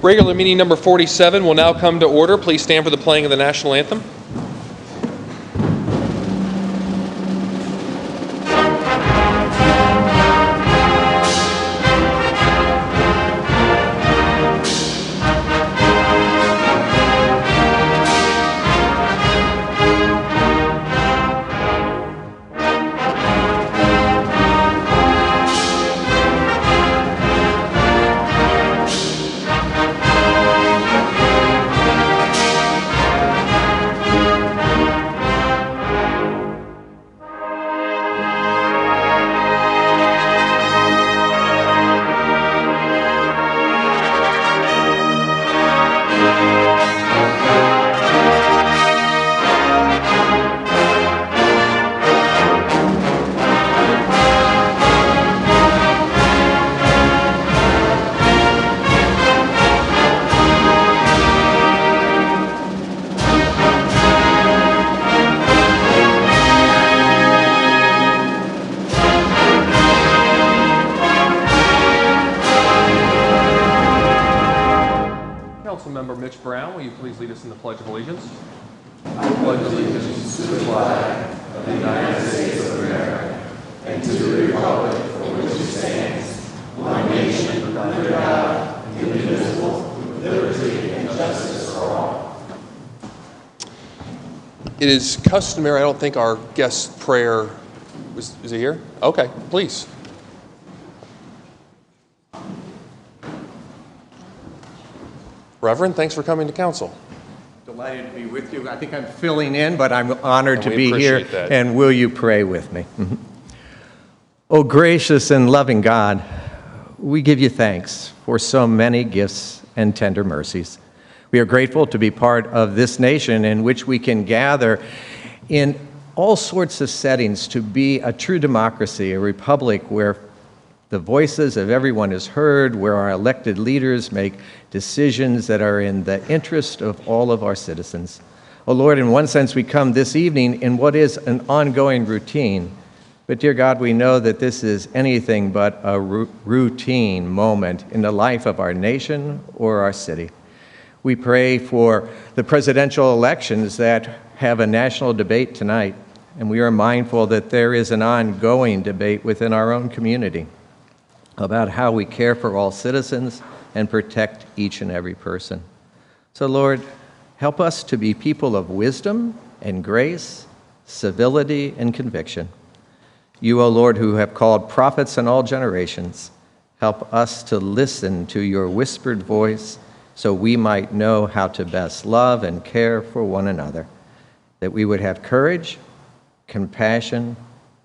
Regular meeting number 47 will now come to order. Please stand for the playing of the national anthem. Councilmember Mitch Brown, will you please lead us in the Pledge of Allegiance? I pledge allegiance to the flag of the United States of America and to the republic for which it stands, one nation under God, indivisible, with liberty and justice for all. It is customary, I don't think our guest prayer, is he here? Okay, please. Reverend, thanks for coming to council. Delighted to be with you. I think I'm filling in, but I'm honored to we be here. appreciate that. And will you pray with me? Oh, gracious and loving God, we give you thanks for so many gifts and tender mercies. We are grateful to be part of this nation in which we can gather in all sorts of settings to be a true democracy, a republic where the voices of everyone is heard, where our elected leaders make decisions that are in the interest of all of our citizens. Oh Lord, in one sense, we come this evening in what is an ongoing routine. But dear God, we know that this is anything but a routine moment in the life of our nation or our city. We pray for the presidential elections that have a national debate tonight, and we are mindful that there is an ongoing debate within our own community about how we care for all citizens and protect each and every person. So Lord, help us to be people of wisdom and grace, civility and conviction. You, O Lord, who have called prophets in all generations, help us to listen to your whispered voice so we might know how to best love and care for one another, that we would have courage, compassion,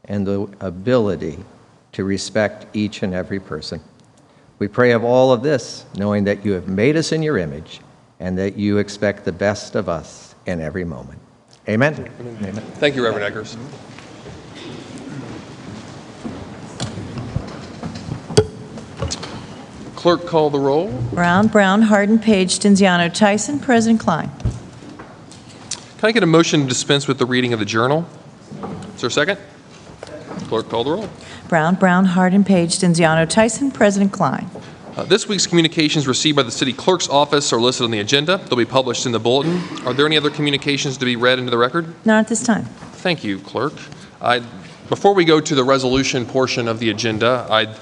and the ability to respect each and every person. We pray of all of this, knowing that you have made us in your image and that you expect the best of us in every moment. Amen. Amen. Thank you, Reverend Eggers. Clerk, call the roll. Brown, Harden, Page, Stenziano, Tyson. President Klein. Can I get a motion to dispense with the reading of the journal? Is there a second? Clerk, call the roll. Brown, Harden, Page, Stenziano, Tyson. President Klein. This week's communications received by the city clerk's office are listed on the agenda. They'll be published in the bulletin. Are there any other communications to be read into the record? Not at this time. Thank you, Clerk. Before we go to the resolution portion of the agenda, I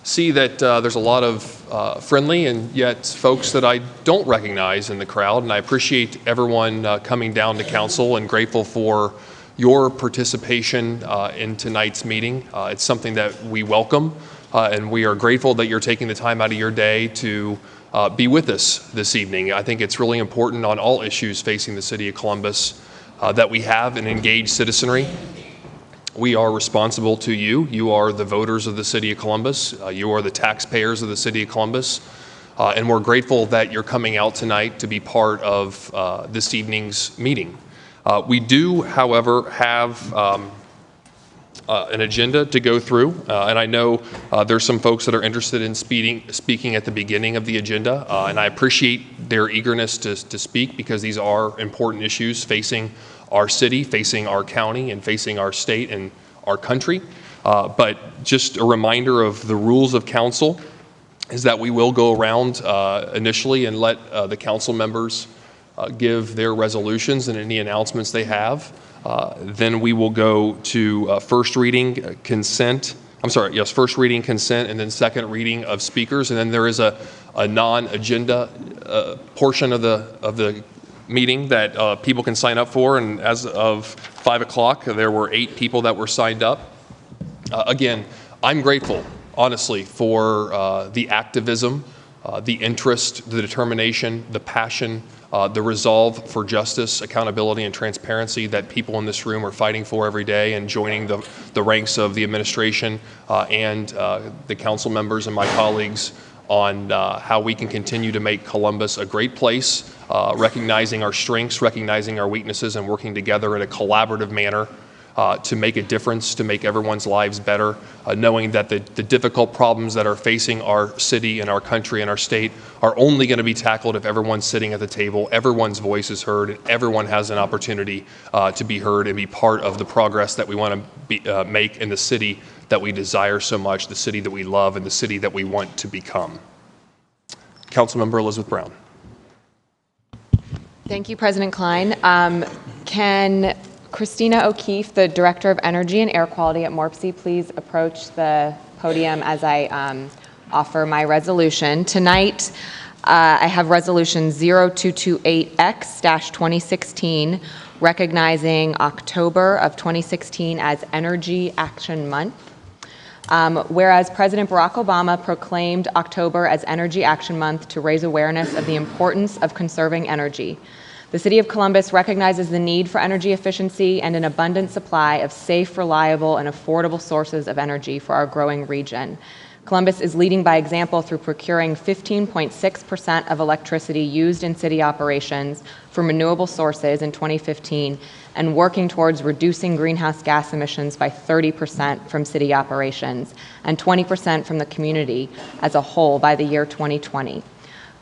see that there's a lot of friendly and yet folks that I don't recognize in the crowd, and I appreciate everyone coming down to council and grateful for your participation in tonight's meeting. It's something that we welcome, and we are grateful that you're taking the time out of your day to be with us this evening. I think it's really important on all issues facing the city of Columbus that we have an engaged citizenry. We are responsible to you. You are the voters of the city of Columbus. You are the taxpayers of the city of Columbus. And we're grateful that you're coming out tonight to be part of this evening's meeting. We do, however, have an agenda to go through, and I know there's some folks that are interested in speaking at the beginning of the agenda, and I appreciate their eagerness to speak because these are important issues facing our city, facing our county, and facing our state and our country. But just a reminder of the rules of council. is that we will go around initially and let the council members give their resolutions and any announcements they have. Then we will go to first reading consent. First reading consent, and then second reading of speakers. And then there is a non-agenda portion of the meeting that people can sign up for. And as of 5 o'clock, there were 8 people that were signed up. Again, I'm grateful, honestly, for the activism, the interest, the determination, the passion, the resolve for justice, accountability, and transparency that people in this room are fighting for every day, and joining the ranks of the administration and the council members and my colleagues on how we can continue to make Columbus a great place, recognizing our strengths, recognizing our weaknesses, and working together in a collaborative manner to make a difference, to make everyone's lives better, knowing that the difficult problems that are facing our city and our country and our state are only going to be tackled if everyone's sitting at the table, everyone's voice is heard, and everyone has an opportunity to be heard and be part of the progress that we want to make in the city that we desire so much, the city that we love, and the city that we want to become. Councilmember Elizabeth Brown. Thank you, President Klein. Can Christina O'Keefe, the Director of Energy and Air Quality at MORPC, please approach the podium as I offer my resolution. Tonight, I have Resolution 0228X-2016, recognizing October of 2016 as Energy Action Month. Whereas President Barack Obama proclaimed October as Energy Action Month to raise awareness of the importance of conserving energy. The City of Columbus recognizes the need for energy efficiency and an abundant supply of safe, reliable, and affordable sources of energy for our growing region. Columbus is leading by example through procuring 15.6% of electricity used in city operations from renewable sources in 2015 and working towards reducing greenhouse gas emissions by 30% from city operations and 20% from the community as a whole by the year 2020.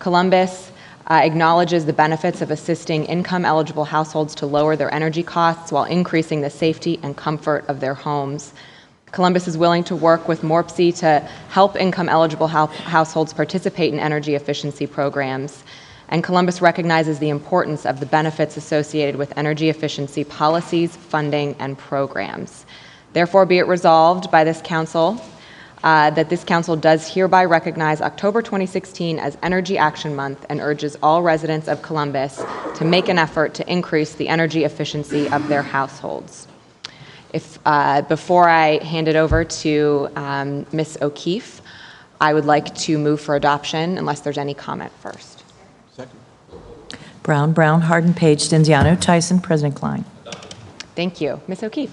Columbus acknowledges the benefits of assisting income-eligible households to lower their energy costs while increasing the safety and comfort of their homes. Columbus is willing to work with MORPC to help income-eligible households participate in energy efficiency programs. And Columbus recognizes the importance of the benefits associated with energy efficiency policies, funding, and programs. Therefore, be it resolved by this council that this council does hereby recognize October 2016 as Energy Action Month and urges all residents of Columbus to make an effort to increase the energy efficiency of their households. Before I hand it over to Ms. O'Keefe, I would like to move for adoption unless there's any comment first. Second. Brown, Harden, Page, Stenziano, Tyson, President Klein. Thank you. Ms. O'Keefe.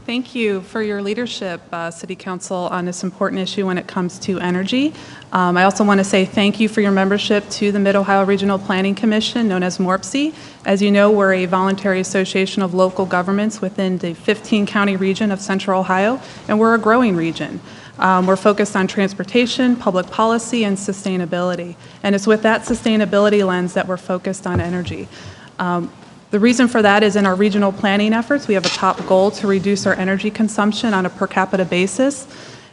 Thank you for your leadership, City Council, on this important issue when it comes to energy. I also want to say thank you for your membership to the Mid-Ohio Regional Planning Commission, known as MORPC. As you know, we're a voluntary association of local governments within the 15-county region of Central Ohio, and we're a growing region. We're focused on transportation, public policy, and sustainability. And it's with that sustainability lens that we're focused on energy. The reason for that is in our regional planning efforts, we have a top goal to reduce our energy consumption on a per capita basis.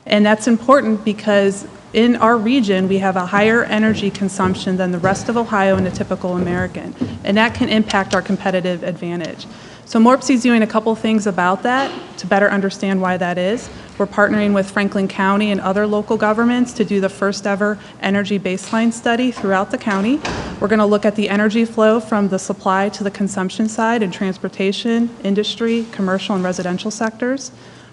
And that's important because in our region, we have a higher energy consumption than the rest of Ohio and a typical American. And that can impact our competitive advantage. So MORPC is doing a couple things about that to better understand why that is. We're partnering with Franklin County and other local governments to do the first ever energy baseline study throughout the county. We're going to look at the energy flow from the supply to the consumption side in transportation, industry, commercial, and residential sectors.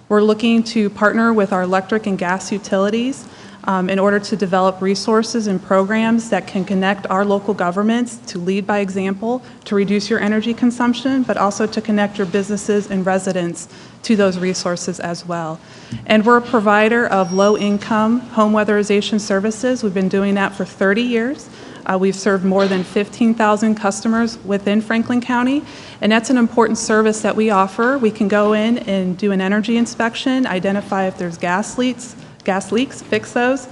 We're looking to partner with our electric and gas utilities in order to develop resources and programs that can connect our local governments to lead by example, to reduce your energy consumption, but also to connect your businesses and residents to those resources as well. And we're a provider of low-income home weatherization services. We've been doing that for 30 years. We've served more than 15,000 customers within Franklin County, and that's an important service that we offer. We can go in and do an energy inspection, identify if there's gas leaks, fix those.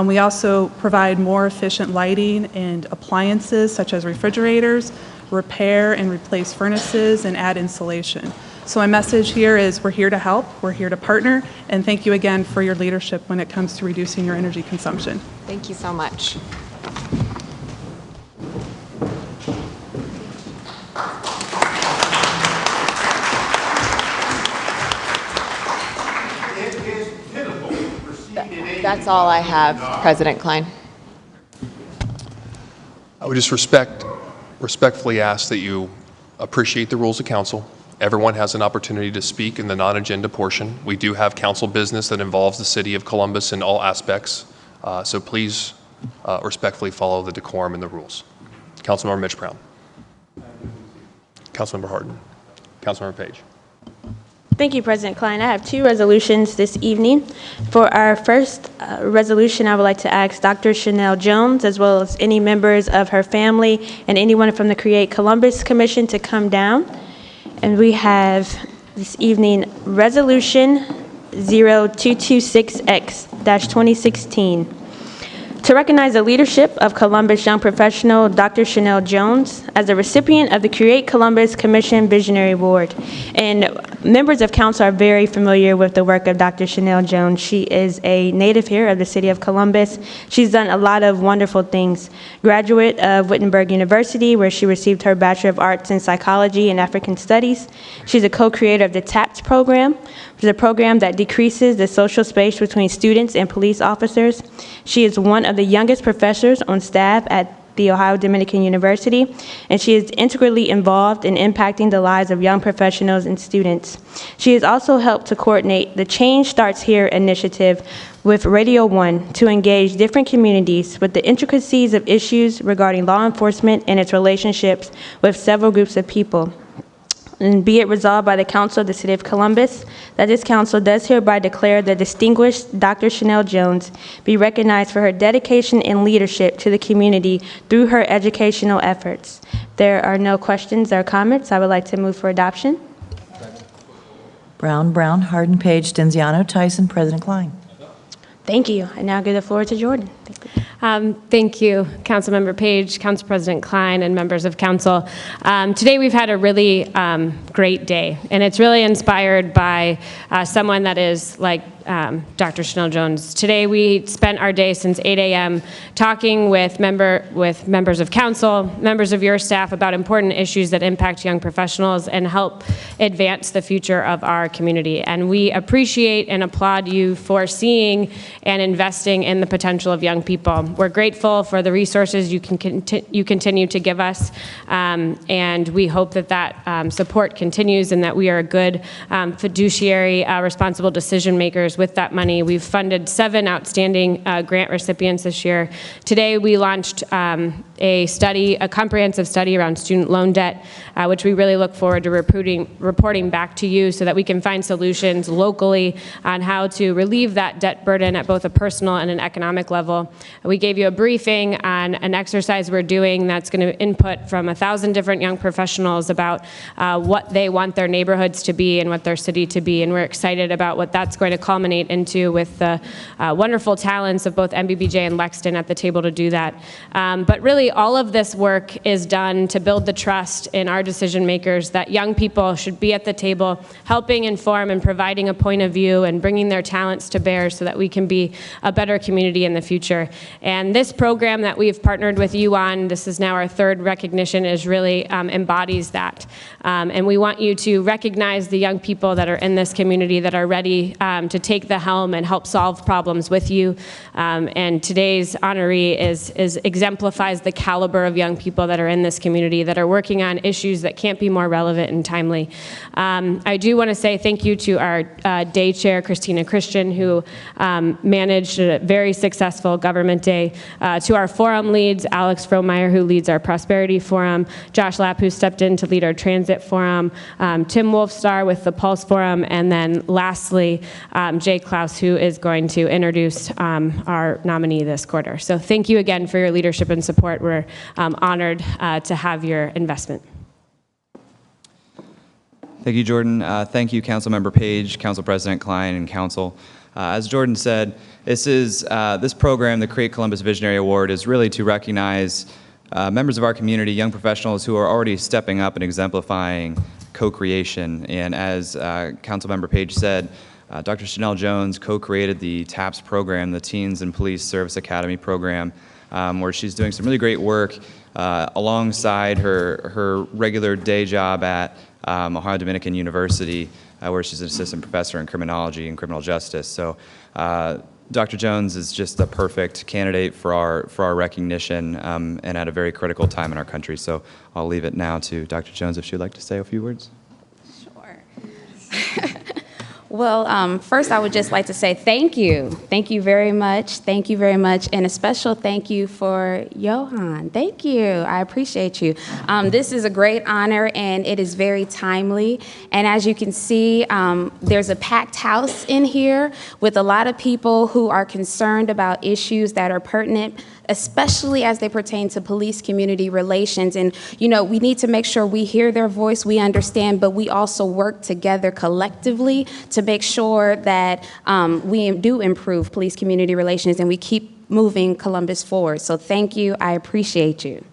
We also provide more efficient lighting and appliances such as refrigerators, repair and replace furnaces, and add insulation. So my message here is we're here to help, we're here to partner, and thank you again for your leadership when it comes to reducing your energy consumption. Thank you so much. That's all I have, President Klein. I would just respectfully ask that you appreciate the rules of council. Everyone has an opportunity to speak in the non-agenda portion. We do have council business that involves the city of Columbus in all aspects, so please respectfully follow the decorum and the rules. Councilmember Mitch Brown. Councilmember Harden. Councilmember Page. Thank you, President Klein. I have two resolutions this evening. For our first resolution, I would like to ask Dr. Chanel Jones, as well as any members of her family and anyone from the Create Columbus Commission to come down. And we have this evening Resolution 0226X-2016. To recognize the leadership of Columbus young professional Dr. Chanel Jones as a recipient of the Create Columbus Commission Visionary Award. And members of council are very familiar with the work of Dr. Chanel Jones. She is a native here of the city of Columbus. She's done a lot of wonderful things. Graduate of Wittenberg University, where she received her Bachelor of Arts in Psychology and African Studies. She's a co-creator of the TAPS program, which is a program that decreases the social space between students and police officers. She is one of the youngest professors on staff at the Ohio Dominican University, and she is integrally involved in impacting the lives of young professionals and students. She has also helped to coordinate the Change Starts Here initiative with Radio 1 to engage different communities with the intricacies of issues regarding law enforcement and its relationships with several groups of people. And be it resolved by the Council of the City of Columbus that this council does hereby declare the distinguished Dr. Chanel Jones be recognized for her dedication and leadership to the community through her educational efforts. There are no questions or comments. I would like to move for adoption. Brown, Harden, Page, Denziano, Tyson, President Klein. Thank you. I now give the floor to Jordan. Thank you. Thank you, Councilmember Page, Council President Klein, and members of council. Today we've had a really great day, and it's really inspired by someone that is like Dr. Chanel Jones. Today we spent our day since 8 a.m. talking with members of council, members of your staff about important issues that impact young professionals and help advance the future of our community. And we appreciate and applaud you for seeing and investing in the potential of young people. We're grateful for the resources you continue to give us, and we hope that support continues and that we are good fiduciary, responsible decision makers with that money. We've funded 7 outstanding grant recipients this year. Today we launched a comprehensive study around student loan debt, which we really look forward to reporting back to you so that we can find solutions locally on how to relieve that debt burden at both a personal and an economic level. We gave you a briefing on an exercise we're doing that's going to input from 1,000 different young professionals about what they want their neighborhoods to be and what their city to be, and we're excited about what that's going to culminate into with the wonderful talents of both MBBJ and Lexington at the table to do that. But really, all of this work is done to build the trust in our decision makers that young people should be at the table helping inform and providing a point of view and bringing their talents to bear so that we can be a better community in the future. And this program that we've partnered with you on, this is now our 3rd recognition, is really embodies that. And we want you to recognize the young people that are in this community that are ready to take the helm and help solve problems with you. And today's honoree exemplifies the caliber of young people that are in this community that are working on issues that can't be more relevant and timely. I do want to say thank you to our day chair, Christina Christian, who managed a very successful government day, to our forum leads, Alex Frohmeyer, who leads our Prosperity Forum, Josh Lapp, who stepped in to lead our Transit Forum, Tim Wolfstar with the Pulse Forum, and then lastly, Jay Klaus, who is going to introduce our nominee this quarter. So thank you again for your leadership and support. We're honored to have your investment. Thank you, Jordan. Thank you, Councilmember Page, Council President Klein, and Council. As Jordan said, this program, the Create Columbus Visionary Award, is really to recognize members of our community, young professionals who are already stepping up and exemplifying co-creation. And as Councilmember Page said, Dr. Chanel Jones co-created the TAPS program, the Teens and Police Service Academy program, where she's doing some really great work alongside her regular day job at Ohio Dominican University, where she's an assistant professor in criminology and criminal justice. So Dr. Jones is just a perfect candidate for our recognition and at a very critical time in our country. So I'll leave it now to Dr. Jones if she'd like to say a few words. Sure. Well, first I would just like to say thank you. Thank you very much. Thank you very much. And a special thank you for Johan. Thank you. I appreciate you. This is a great honor and it is very timely. And as you can see, there's a packed house in here with a lot of people who are concerned about issues that are pertinent, especially as they pertain to police community relations. And, you know, we need to make sure we hear their voice, we understand, but we also work together collectively to make sure that we do improve police community relations and we keep moving Columbus forward. So thank you, I appreciate you.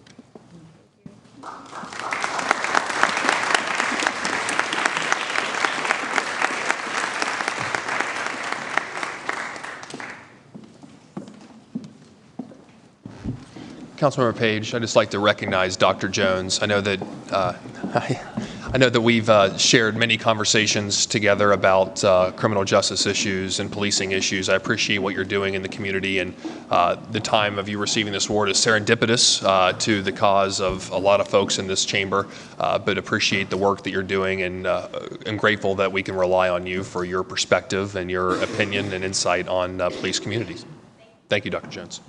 Councilmember Page, I'd just like to recognize Dr. Jones. I know that we've shared many conversations together about criminal justice issues and policing issues. I appreciate what you're doing in the community, and the time of you receiving this award is serendipitous to the cause of a lot of folks in this chamber, but appreciate the work that you're doing, and I'm grateful that we can rely on you for your perspective and your opinion and insight on police communities. Thank you, Dr. Jones.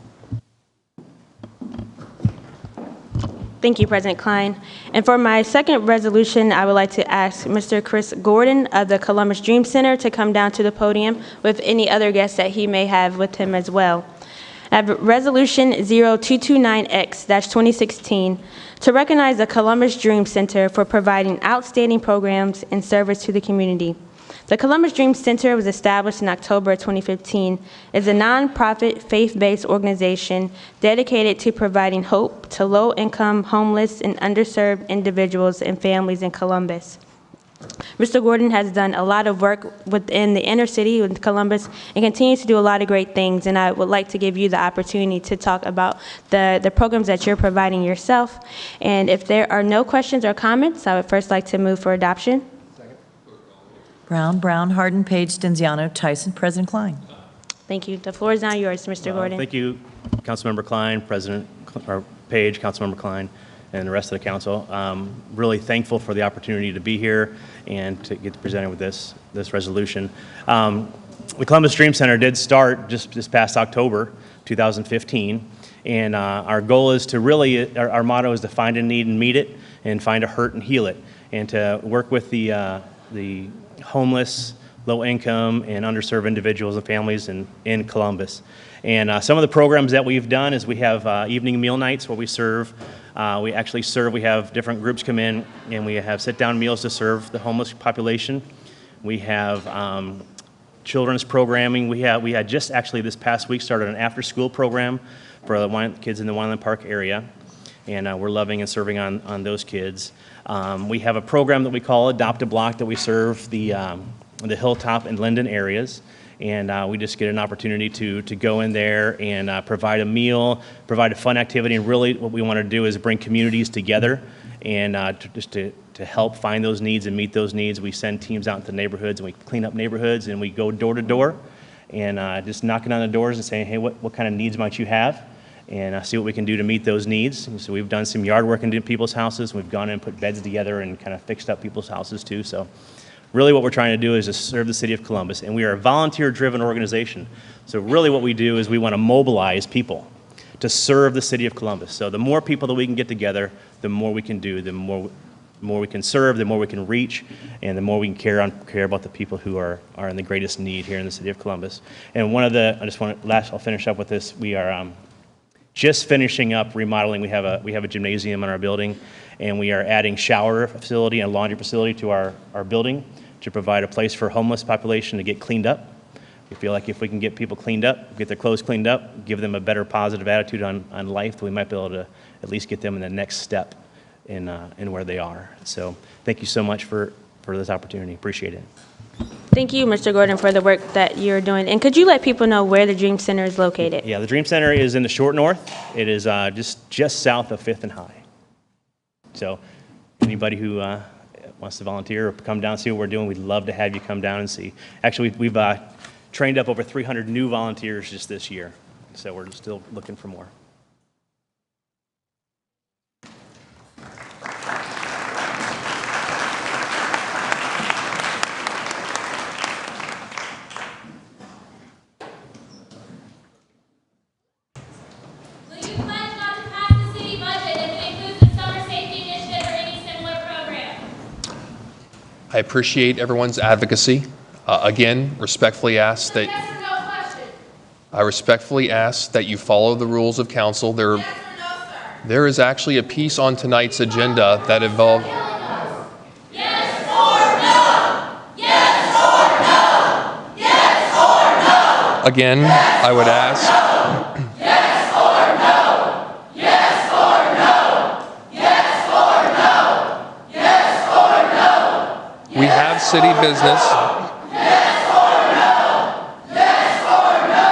Thank you, President Klein. And for my second resolution, I would like to ask Mr. Chris Gordon of the Columbus Dream Center to come down to the podium with any other guests that he may have with him as well. I have Resolution 0229X-2016 to recognize the Columbus Dream Center for providing outstanding programs and service to the community. The Columbus Dream Center was established in October 2015. It's a nonprofit, faith-based organization dedicated to providing hope to low-income, homeless, and underserved individuals and families in Columbus. Mr. Gordon has done a lot of work within the inner city in Columbus and continues to do a lot of great things, and I would like to give you the opportunity to talk about the programs that you're providing yourself. And if there are no questions or comments, I would first like to move for adoption. Brown, Harden, Page, Denziano, Tyson, President Klein. Thank you. The floor is now yours, Mr. Gordon. Thank you, Councilmember Klein, President Page, Councilmember Klein, and the rest of the council. Really thankful for the opportunity to be here and to get presented with this resolution. The Columbus Dream Center did start just this past October 2015, and our goal is to really, our motto is to find a need and meet it, and find a hurt and heal it, and to work with the homeless, low-income, and underserved individuals and families in Columbus. And some of the programs that we've done is we have evening meal nights where we serve. We have different groups come in, and we have sit-down meals to serve the homeless population. We have children's programming. We had just actually this past week started an after-school program for the kids in the Wineland Park area, and we're loving and serving on those kids. We have a program that we call Adopt a Block that we serve the Hilltop and Linden areas, and we just get an opportunity to go in there and provide a meal, provide a fun activity, and really what we want to do is bring communities together and to help find those needs and meet those needs. We send teams out into neighborhoods and we clean up neighborhoods, and we go door to door and just knocking on the doors and saying, hey, what kind of needs might you have? And see what we can do to meet those needs. And so we've done some yard work in people's houses. We've gone in and put beds together and kind of fixed up people's houses too. So really what we're trying to do is to serve the city of Columbus. And we are a volunteer-driven organization. So really what we do is we want to mobilize people to serve the city of Columbus. So the more people that we can get together, the more we can do, the more we can serve, the more we can reach, and the more we can care about the people who are in the greatest need here in the city of Columbus. And I'll finish up with this. We are just finishing up remodeling. We have a gymnasium in our building, and we are adding shower facility and laundry facility to our building to provide a place for homeless population to get cleaned up. We feel like if we can get people cleaned up, get their clothes cleaned up, give them a better positive attitude on life, we might be able to at least get them in the next step in where they are. So thank you so much for this opportunity. Appreciate it. Thank you, Mr. Gordon, for the work that you're doing. And could you let people know where the Dream Center is located? Yeah, the Dream Center is in the Short North. It is just south of 5th and High. So anybody who wants to volunteer or come down and see what we're doing, we'd love to have you come down and see. Actually, we've trained up over 300 new volunteers just this year. So we're still looking for more. I appreciate everyone's advocacy. Again, respectfully ask that you follow the rules of council. There is actually a piece on tonight's agenda that involves. Yes or no? Yes or no? Yes or no? Again, I would ask. Yes or no? Yes or no? Yes or no? Yes or no? We have city business. Yes or no? Yes or no?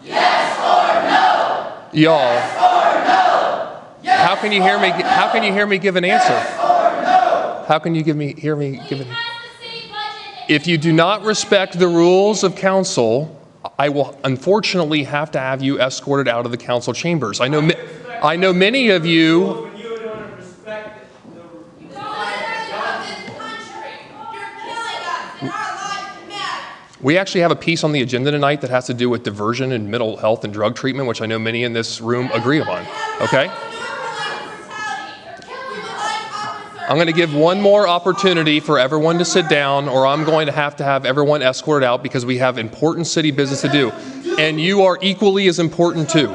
Yes or no? Y'all, Yes or no? Yes how can you hear me? How can you hear me give an answer? or no? How can you hear me give an? If you do not respect the rules of council, I will unfortunately have to have you escorted out of the council chambers. I know many of you. We actually have a piece on the agenda tonight that has to do with diversion and mental health and drug treatment, which I know many in this room agree upon. Okay? I'm going to give one more opportunity for everyone to sit down, or I'm going to have everyone escorted out because we have important city business to do. And you are equally as important too. All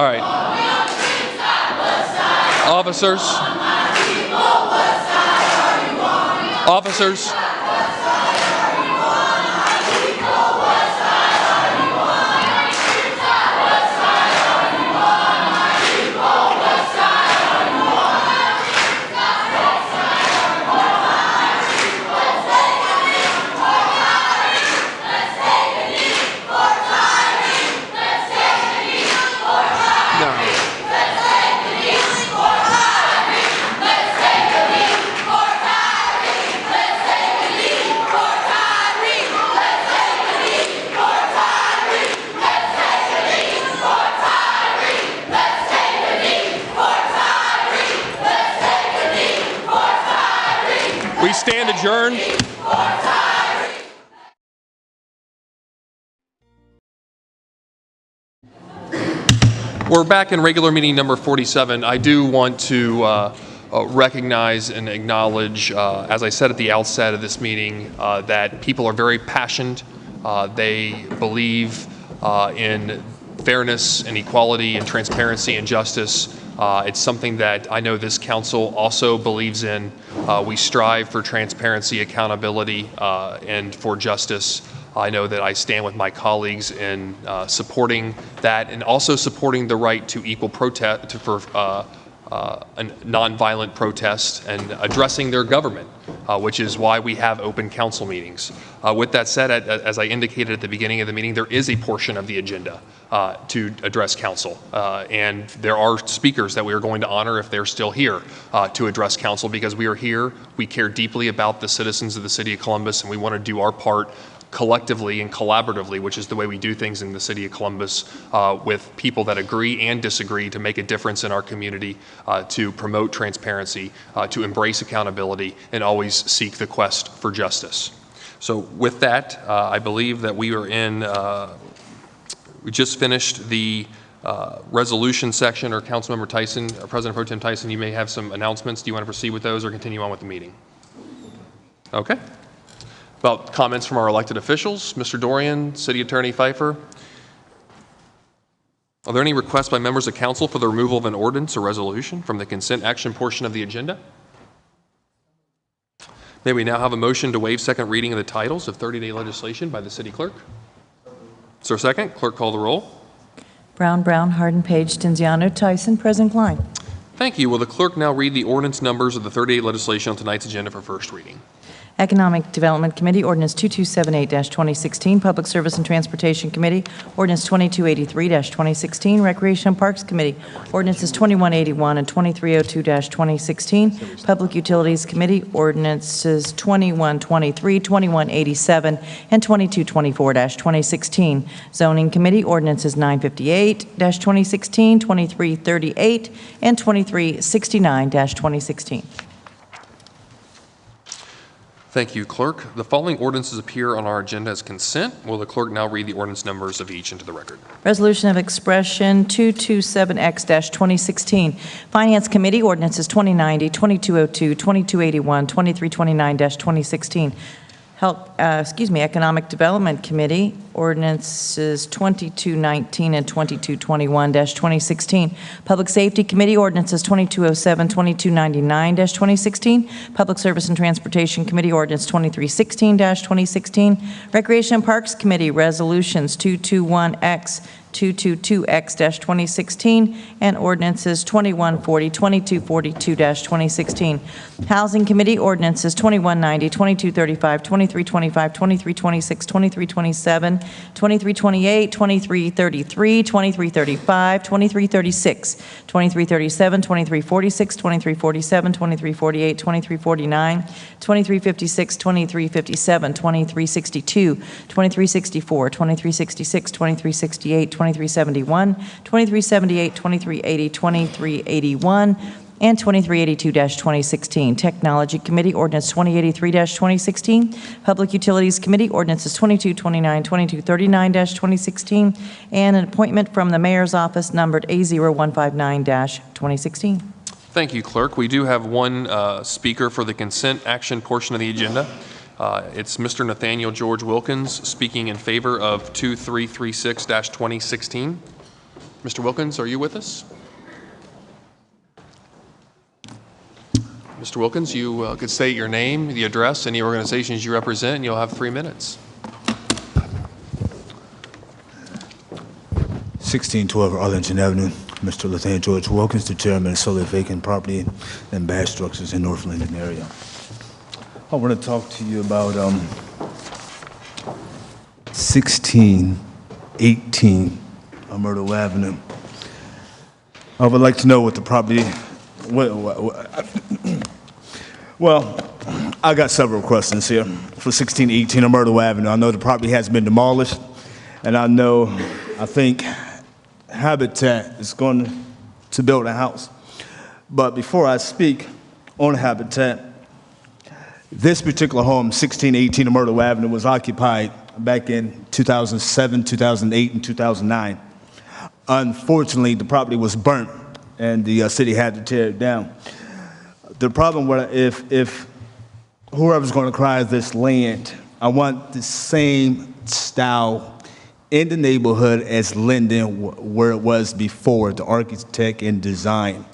right. Officers. Officers. We stand adjourned. We're back in regular meeting number 47. I do want to recognize and acknowledge, as I said at the outset of this meeting, that people are very passionate. They believe in fairness and equality and transparency and justice. It's something that I know this council also believes in. We strive for transparency, accountability, and for justice. I know that I stand with my colleagues in supporting that and also supporting the right to equal protest, for a nonviolent protest and addressing their government, which is why we have open council meetings. With that said, as I indicated at the beginning of the meeting, there is a portion of the agenda to address council. And there are speakers that we are going to honor if they're still here to address council, because we are here, we care deeply about the citizens of the city of Columbus, and we want to do our part collectively and collaboratively, which is the way we do things in the city of Columbus, with people that agree and disagree, to make a difference in our community, to promote transparency, to embrace accountability, and always seek the quest for justice. So with that, I believe that we are in, we just finished the resolution section. Or Councilmember Tyson, or President Pro Tem Tyson, you may have some announcements. Do you want to proceed with those or continue on with the meeting? Okay. About comments from our elected officials, Mr. Dorian, City Attorney Pfeiffer. Are there any requests by members of council for the removal of an ordinance or resolution from the consent action portion of the agenda? May we now have a motion to waive second reading of the titles of 30-day legislation by the city clerk? Is there a second? Clerk, call the roll. Brown, Brown, Harden, Page, Stenziano, Tyson, President Klein. Thank you. Will the clerk now read the ordinance numbers of the 38 legislation on tonight's agenda for first reading? Economic Development Committee, Ordinance 2278-2016. Public Service and Transportation Committee, Ordinance 2283-2016. Recreation and Parks Committee, Ordinances 2181 and 2302-2016. Public Utilities Committee, Ordinances 2123, 2187, and 2224-2016. Zoning Committee, Ordinances 958-2016, 2338, and 2369-2016. Thank you, Clerk. The following ordinances appear on our agenda as consent. Will the clerk now read the ordinance numbers of each into the record? Resolution of Expression 227X-2016. Finance Committee, Ordinances 2090, 2202, 2281, 2329-2016. Economic Development Committee, Ordinances 2219 and 2221-2016. Public Safety Committee, Ordinances 2207, 2299-2016. Public Service and Transportation Committee, Ordinance 2316-2016. Recreation and Parks Committee, Resolutions 221X, 222X-2016, and Ordinances 2140, 2242-2016. Housing Committee, Ordinances 2190, 2235, 2325, 2326, 2327, 2328, 2333, 2335, 2336, 2337, 2346, 2347, 2348, 2349, 2356, 2357, 2362, 2364, 2366, 2368, 2371, 2378, 2380, 2381, and 2382-2016. Technology Committee, Ordinance 2083-2016. Public Utilities Committee, Ordinances 2229, 2239-2016, and an appointment from the Mayor's Office numbered A0159-2016. Thank you, Clerk. We do have one speaker for the consent action portion of the agenda. It's Mr. Nathaniel George Wilkins speaking in favor of 2336-2016. Mr. Wilkins, are you with us? Mr. Wilkins, you could state your name, the address, any organizations you represent, and you'll have 3 minutes. 1612 Arlington Avenue. Mr. Nathaniel George Wilkins, the chairman of Solar Vacant Property and Bad Structures in North Linden area. I want to talk to you about 1618 Myrtle Avenue. I would like to know what the property. Well, I got several questions here for 1618 Myrtle Avenue. I know the property has been demolished, and I think Habitat is going to build a house. But before I speak on Habitat, this particular home, 1618 Myrtle Avenue, was occupied back in 2007, 2008, and 2009. Unfortunately, the property was burnt, and the city had to tear it down. The problem with if whoever's going to acquire this land, I want the same style in the neighborhood as Linden, where it was before, the architect and design.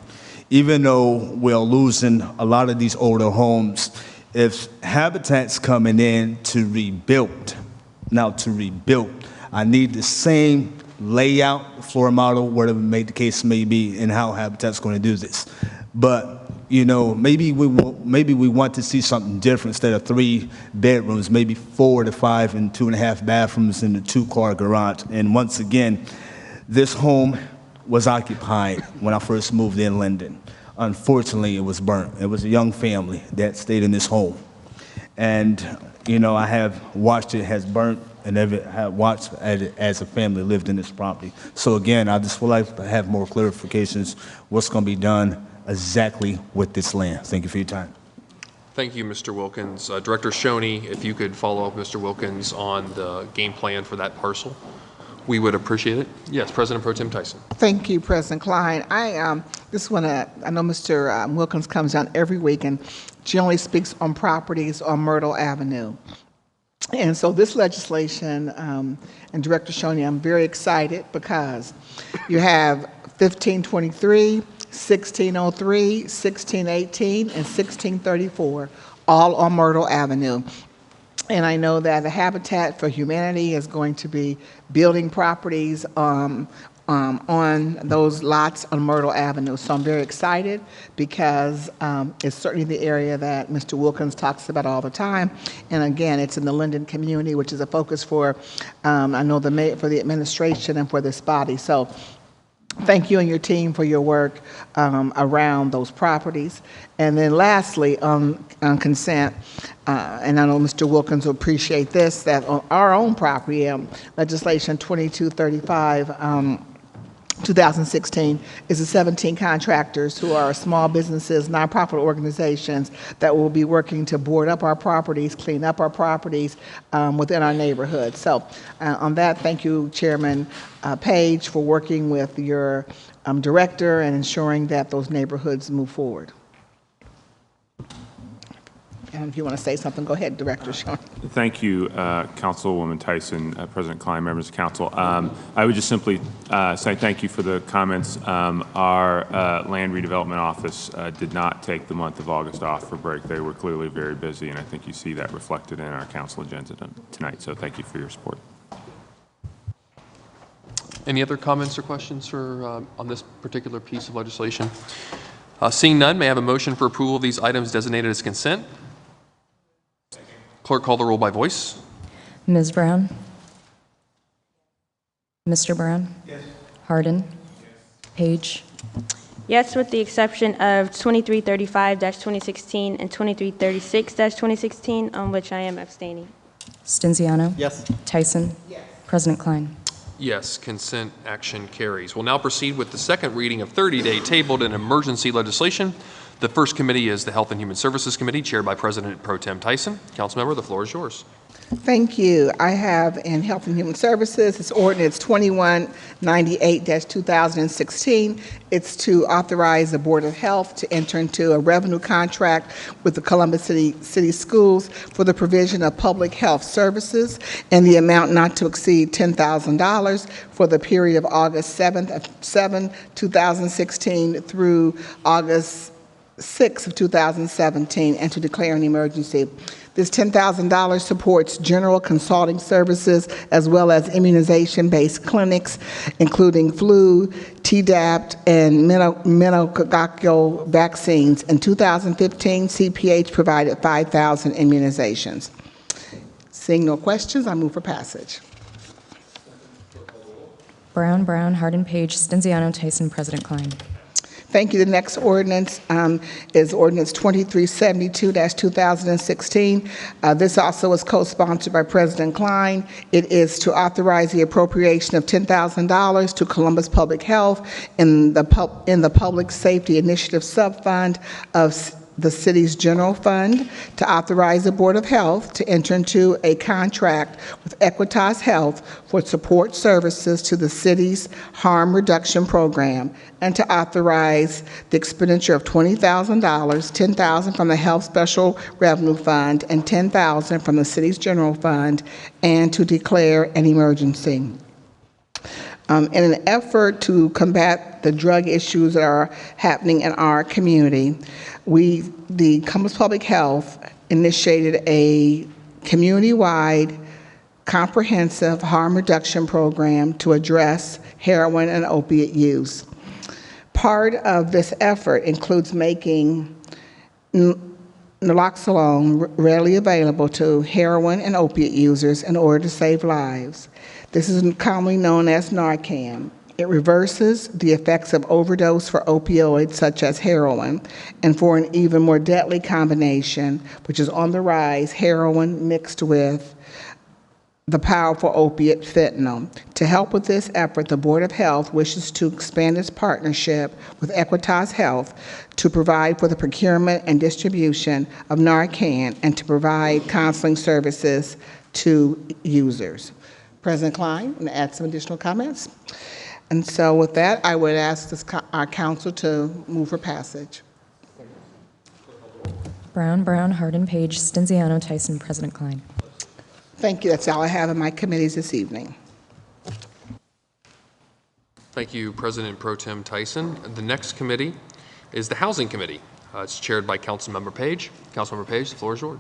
Even though we're losing a lot of these older homes, if Habitat's coming in to rebuild, I need the same layout, floor model, whatever the case may be, and how Habitat's going to do this. But maybe we want to see something different. Instead of 3 bedrooms, maybe 4 to 5 and 2.5 bathrooms in the 2-car garage. And once again, this home was occupied when I first moved in Linden. Unfortunately, it was burnt. It was a young family that stayed in this home. And, I have watched it has burnt and have watched it as a family lived in this property. So again, I just would like to have more clarifications what's going to be done exactly with this land. Thank you for your time. Thank you, Mr. Wilkins. Director Shoney, if you could follow up Mr. Wilkins on the game plan for that parcel, we would appreciate it. Yes, President Pro Tem Tyson. Thank you, President Klein. I know Mr. Wilkins comes down every week and generally speaks on properties on Myrtle Avenue. And so this legislation, and Director Shoney, I'm very excited because you have 1523, 1603, 1618, and 1634, all on Myrtle Avenue. And I know that the Habitat for Humanity is going to be building properties on those lots on Myrtle Avenue. So I'm very excited because it's certainly the area that Mr. Wilkins talks about all the time. And again, it's in the Linden community, which is a focus for, I know, for the administration and for this body. So thank you and your team for your work around those properties. And then lastly, on consent, and I know Mr. Wilkins will appreciate this, that on our own property, legislation 2235, 2016 is the 17 contractors who are small businesses, nonprofit organizations that will be working to board up our properties, clean up our properties within our neighborhood. So on that, thank you, Chairman Page, for working with your director and ensuring that those neighborhoods move forward. And if you want to say something, go ahead, Director Sean. Thank you, Councilwoman Tyson, President Klein, members of council. I would just simply say thank you for the comments. Our land redevelopment office did not take the month of August off for break. They were clearly very busy, and I think you see that reflected in our council agenda tonight. So thank you for your support. Any other comments or questions for, on this particular piece of legislation? Seeing none, may I have a motion for approval of these items designated as consent? Clerk, call the roll by voice. Ms. Brown? Mr. Brown? Yes. Hardin? Yes. Page? Yes, with the exception of 2335-2016 and 2336-2016, on which I am abstaining. Stenziano? Yes. Tyson? Yes. President Klein? Yes, consent action carries. We'll now proceed with the second reading of 30-day tabled and emergency legislation. The first committee is the Health and Human Services Committee, chaired by President Pro Tem Tyson. Councilmember, the floor is yours. Thank you. I have in Health and Human Services, it's ordinance 2198-2016. It's to authorize the Board of Health to enter into a revenue contract with the Columbus City Schools for the provision of public health services in the amount not to exceed $10,000 for the period of August 7, 2016 through August 6 of 2017, and to declare an emergency. This $10,000 supports general consulting services as well as immunization-based clinics, including flu, Tdap, and meningococcal vaccines. In 2015, CPH provided 5,000 immunizations. Seeing no questions, I move for passage. Brown, Hardin, Page, Stenziano, Tyson, President Klein. Thank you. The next ordinance is ordinance 2372-2016. This also is co-sponsored by President Klein. It is to authorize the appropriation of $10,000 to Columbus Public Health in the Public Safety Initiative Subfund of the city's general fund, to authorize the Board of Health to enter into a contract with Equitas Health for support services to the city's harm reduction program, and to authorize the expenditure of $20,000, $10,000 from the Health Special Revenue Fund, and $10,000 from the city's general fund, and to declare an emergency. In an effort to combat the drug issues that are happening in our community, the Columbus Public Health initiated a community-wide comprehensive harm reduction program to address heroin and opiate use. Part of this effort includes making naloxone readily available to heroin and opiate users in order to save lives. This is commonly known as Narcan. It reverses the effects of overdose for opioids such as heroin, and for an even more deadly combination, which is on the rise, heroin mixed with the powerful opiate fentanyl. To help with this effort, the Board of Health wishes to expand its partnership with Equitas Health to provide for the procurement and distribution of Narcan and to provide counseling services to users. President Klein, I'm going to add some additional comments. And so with that, I would ask our council to move for passage. Brown, Hardin, Page, Stenziano, Tyson, President Klein. Thank you. That's all I have in my committees this evening. Thank you, President Pro Tem Tyson. The next committee is the Housing Committee. It's chaired by Councilmember Page. Councilmember Page, the floor is yours.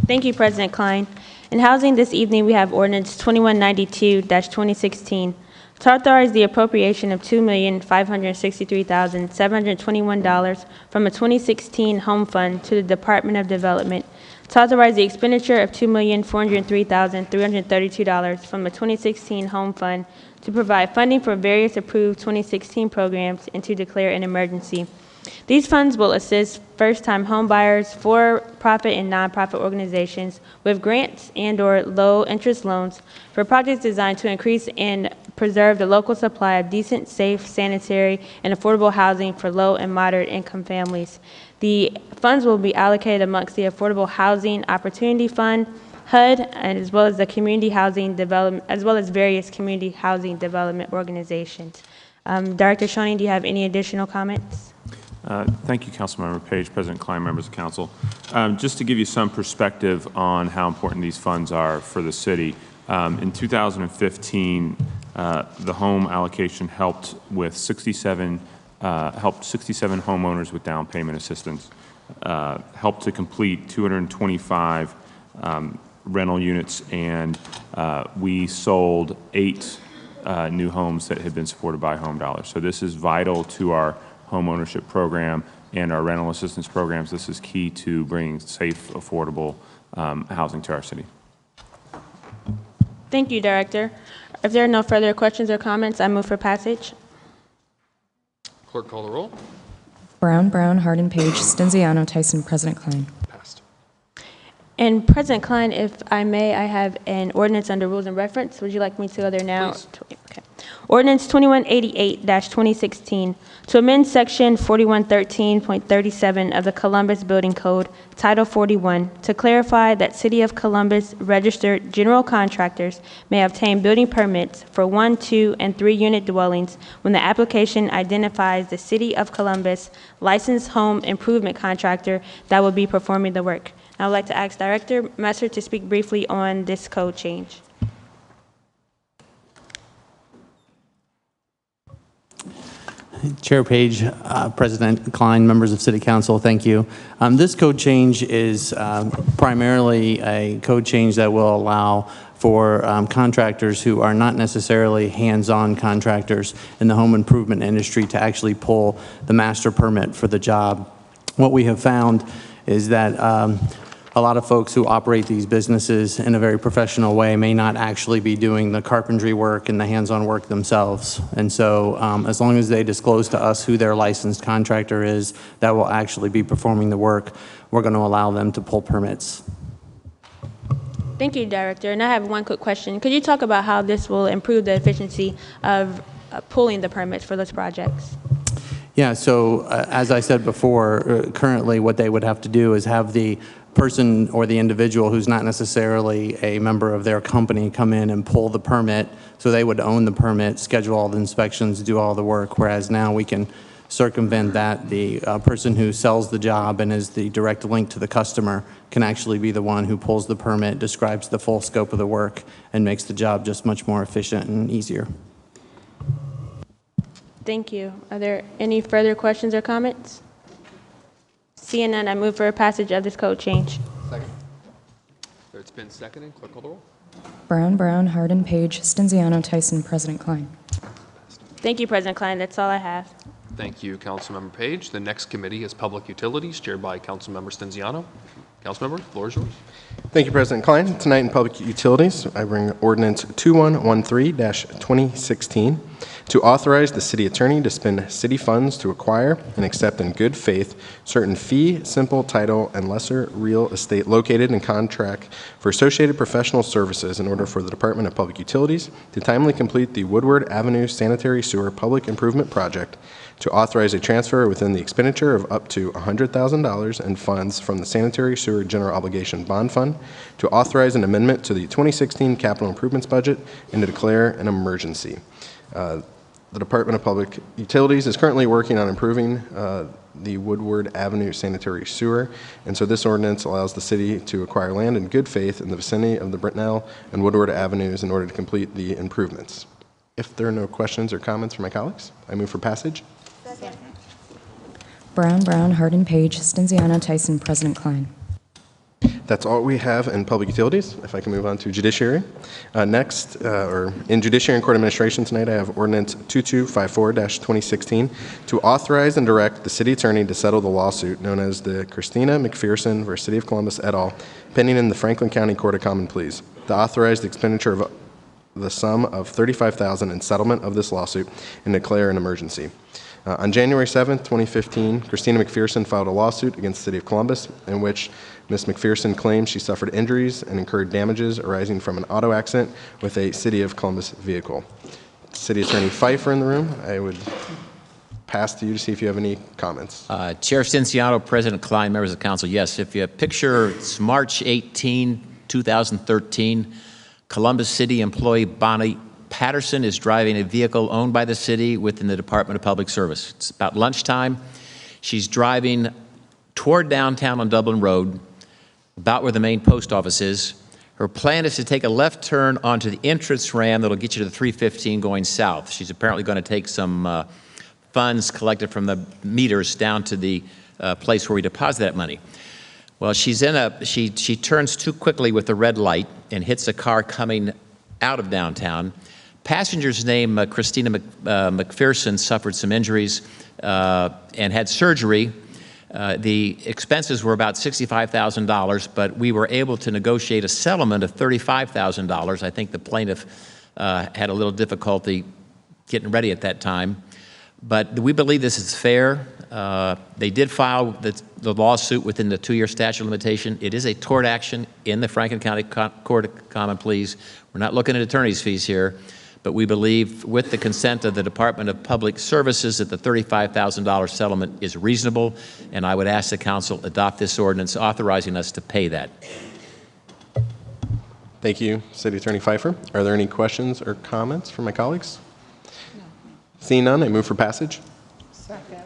Thank you, President Klein. In housing this evening, we have ordinance 2192-2016 to authorize the appropriation of $2,563,721 from a 2016 home fund to the Department of Development, to authorize the expenditure of $2,403,332 from a 2016 home fund to provide funding for various approved 2016 programs and to declare an emergency. These funds will assist first-time home buyers, for-profit and nonprofit organizations with grants and/or low-interest loans for projects designed to increase and preserve the local supply of decent, safe, sanitary, and affordable housing for low and moderate income families. The funds will be allocated amongst the Affordable Housing Opportunity Fund, HUD, and as well as the Community Housing Development, as well as various community housing development organizations. Director Schoening, do you have any additional comments? Thank you, Councilmember Page, President Klein, members of council. Just to give you some perspective on how important these funds are for the city, in 2015, the home allocation helped 67 homeowners with down payment assistance, helped to complete 225 rental units, and we sold 8 new homes that had been supported by Home Dollar. So this is vital to our home ownership program and our rental assistance programs. This is key to bringing safe, affordable housing to our city. Thank you, Director. If there are no further questions or comments, I move for passage. Clerk, call the roll. Brown, Harden, Page, Stenziano, Tyson, President Klein. Passed. And President Klein, if I may, I have an ordinance under rules and reference. Would you like me to go there now? Please. Okay. Ordinance 2188-2016 to amend section 4113.37 of the Columbus Building Code, Title 41, to clarify that City of Columbus registered general contractors may obtain building permits for 1, 2, and 3 unit dwellings when the application identifies the City of Columbus licensed home improvement contractor that will be performing the work. I would like to ask Director Messer to speak briefly on this code change. Chair Page, President Klein, members of City Council, thank you. This code change is primarily a code change that will allow for contractors who are not necessarily hands-on contractors in the home improvement industry to actually pull the master permit for the job. What we have found is that a lot of folks who operate these businesses in a very professional way may not actually be doing the carpentry work and the hands-on work themselves. And so as long as they disclose to us who their licensed contractor is that will actually be performing the work, we're going to allow them to pull permits. Thank you, Director. And I have one quick question. Could you talk about how this will improve the efficiency of pulling the permits for those projects? Yeah, so as I said before, currently what they would have to do is have the person or the individual who's not necessarily a member of their company come in and pull the permit, so they would own the permit, schedule all the inspections, do all the work, whereas now we can circumvent that. The person who sells the job and is the direct link to the customer can actually be the one who pulls the permit, describes the full scope of the work, and makes the job just much more efficient and easier. Thank you. Are there any further questions or comments? Seeing none, I move for a passage of this code change. Second. It's been seconded. Clerk, call the roll. Brown, Harden, Page, Stenziano, Tyson, President Klein. Thank you, President Klein. That's all I have. Thank you, Councilmember Page. The next committee is Public Utilities, chaired by Councilmember Stenziano. Councilmember, the floor is yours. Thank you, President Klein. Tonight in Public Utilities, I bring Ordinance 2113-2016 to authorize the city attorney to spend city funds to acquire and accept in good faith certain fee, simple title, and lesser real estate located in contract for associated professional services in order for the Department of Public Utilities to timely complete the Woodward Avenue Sanitary Sewer Public Improvement Project, to authorize a transfer within the expenditure of up to $100,000 in funds from the Sanitary Sewer General Obligation Bond Fund, to authorize an amendment to the 2016 capital improvements budget, and to declare an emergency. The Department of Public Utilities is currently working on improving the Woodward Avenue Sanitary Sewer, and so this ordinance allows the city to acquire land in good faith in the vicinity of the Britnell and Woodward Avenues in order to complete the improvements. If there are no questions or comments from my colleagues, I move for passage. Brown, Harden, Page, Stenziano, Tyson, President Klein. That's all we have in public utilities. If I can move on to judiciary. Next, or in judiciary and court administration tonight, I have ordinance 2254-2016 to authorize and direct the city attorney to settle the lawsuit known as the Christina McPherson v. City of Columbus et al., pending in the Franklin County Court of Common Pleas. To authorize the expenditure of the sum of $35,000 in settlement of this lawsuit and declare an emergency. On January 7th, 2015, Christina McPherson filed a lawsuit against the City of Columbus in which Ms. McPherson claims she suffered injuries and incurred damages arising from an auto accident with a City of Columbus vehicle. City Attorney Pfeiffer in the room. I would pass to you to see if you have any comments. Chair Cinciano, President Klein, members of council, yes, if you picture it's March 18, 2013, Columbus City employee Bonnie Patterson is driving a vehicle owned by the city within the Department of Public Service. It's about lunchtime. She's driving toward downtown on Dublin Road, about where the main post office is. Her plan is to take a left turn onto the entrance ramp that'll get you to the 315 going south. She's apparently going to take some funds collected from the meters down to the place where we deposit that money. Well, she turns too quickly with the red light and hits a car coming out of downtown. Passenger's name, Christina McPherson, suffered some injuries and had surgery. The expenses were about $65,000, but we were able to negotiate a settlement of $35,000. I think the plaintiff had a little difficulty getting ready at that time. But we believe this is fair. They did file the lawsuit within the 2-year statute of limitation. It is a tort action in the Franklin County Court of Common Pleas. We're not looking at attorney's fees here, but we believe with the consent of the Department of Public Services that the $35,000 settlement is reasonable, and I would ask the council adopt this ordinance authorizing us to pay that. Thank you, City Attorney Pfeiffer. Are there any questions or comments from my colleagues? No. Seeing none, I move for passage. Second.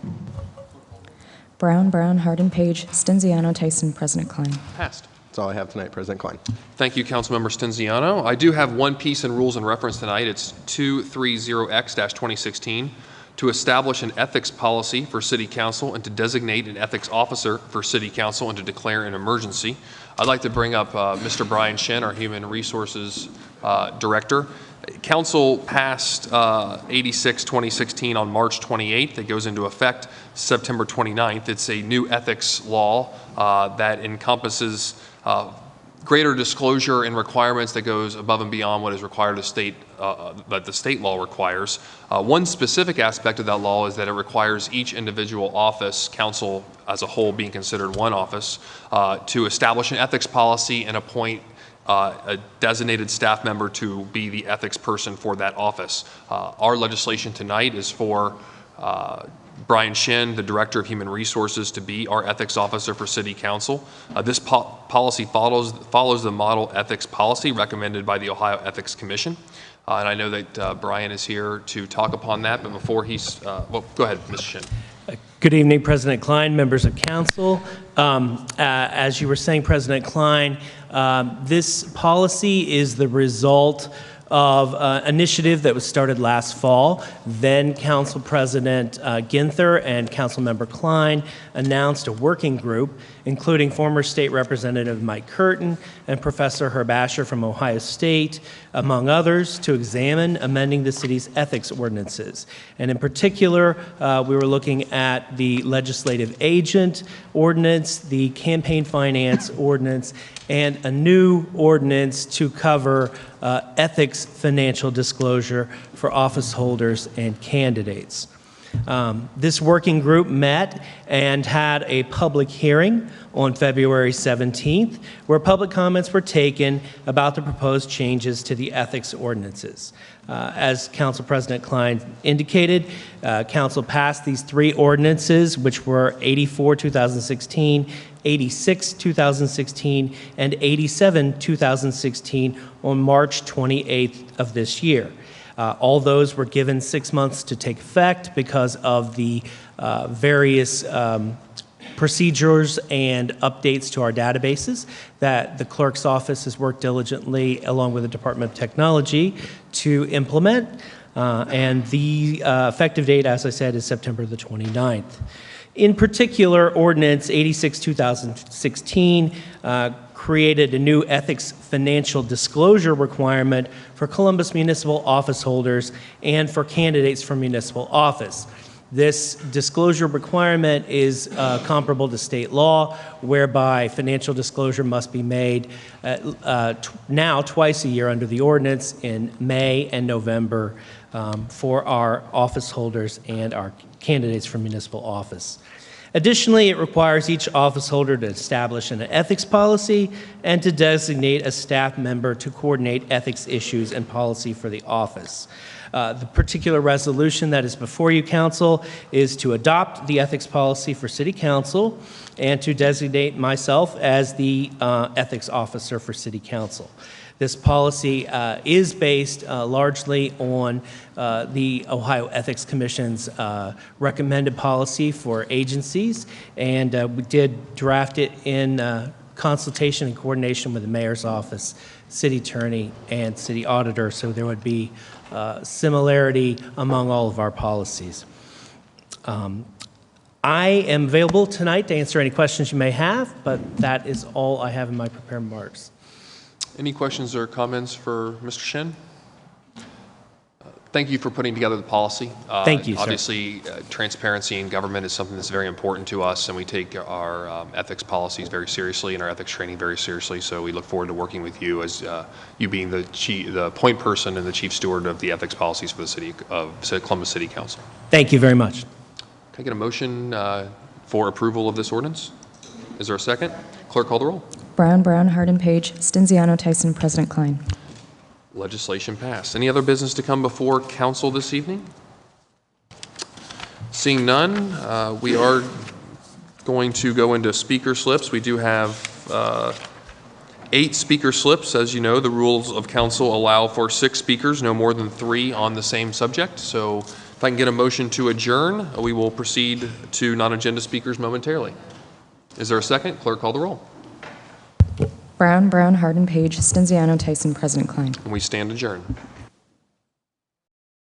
Brown, Hardin, Page, Stenziano, Tyson, President Klein. Passed. That's all I have tonight, President Klein. Thank you, Councilmember Stenziano. I do have one piece in rules and reference tonight. It's 230X-2016 to establish an ethics policy for City Council and to designate an ethics officer for City Council and to declare an emergency. I'd like to bring up Mr. Brian Shen, our Human Resources Director. Council passed 86-2016 on March 28th. It goes into effect September 29th. It's a new ethics law that encompasses greater disclosure and requirements that goes above and beyond what is required of that the state law requires. One specific aspect of that law is that it requires each individual office, council as a whole being considered one office, to establish an ethics policy and appoint a designated staff member to be the ethics person for that office. Our legislation tonight is for Brian Shin, the Director of Human Resources, to be our ethics officer for City Council. This policy follows the model ethics policy recommended by the Ohio Ethics Commission. And I know that Brian is here to talk upon that, but before he's, well, go ahead, Mr. Shin. Good evening, President Klein, members of council. As you were saying, President Klein, this policy is the result of an initiative that was started last fall. Then Council President Ginther and Councilmember Klein announced a working group, including former State Representative Mike Curtin and Professor Herb Asher from Ohio State, among others, to examine amending the city's ethics ordinances. And in particular, we were looking at the legislative agent ordinance, the campaign finance ordinance, and a new ordinance to cover ethics financial disclosure for office holders and candidates. This working group met and had a public hearing on February 17th, where public comments were taken about the proposed changes to the ethics ordinances. As Council President Klein indicated, Council passed these 3 ordinances, which were 84-2016, 86-2016, and 87-2016 on March 28th of this year. All those were given 6 months to take effect because of the various procedures and updates to our databases that the clerk's office has worked diligently along with the Department of Technology to implement. And the effective date, as I said, is September the 29th. In particular, Ordinance 86-2016 created a new ethics financial disclosure requirement for Columbus municipal office holders and for candidates for municipal office. This disclosure requirement is comparable to state law, whereby financial disclosure must be made now twice a year under the ordinance in May and November for our office holders and our candidates for municipal office. Additionally, it requires each office holder to establish an ethics policy and to designate a staff member to coordinate ethics issues and policy for the office. The particular resolution that is before you, Council, is to adopt the ethics policy for City Council and to designate myself as the ethics officer for City Council. This policy is based largely on the Ohio Ethics Commission's recommended policy for agencies, and we did draft it in consultation and coordination with the Mayor's Office, City Attorney, and City Auditor, so there would be similarity among all of our policies. I am available tonight to answer any questions you may have, but that is all I have in my prepared remarks. Any questions or comments for Mr. Shin? Thank you for putting together the policy. Thank you, sir. Obviously, transparency in government is something that's very important to us, and we take our ethics policies very seriously and our ethics training very seriously. So we look forward to working with you as you being the point person and the chief steward of the ethics policies for the city of Columbus City Council. Thank you very much. Can I get a motion for approval of this ordinance? Is there a second? Clerk, call the roll. Brown, Brown, Hardin, Page, Stenziano, Tyson, President Klein. Legislation passed. Any other business to come before council this evening? Seeing none, we are going to go into speaker slips. We do have 8 speaker slips. As you know, the rules of council allow for 6 speakers, no more than 3 on the same subject. So if I can get a motion to adjourn, we will proceed to non-agenda speakers momentarily. Is there a second? Clerk, call the roll. Brown, Brown, Hardin, Page, Stenziano, Tyson, President Klein. And we stand adjourned.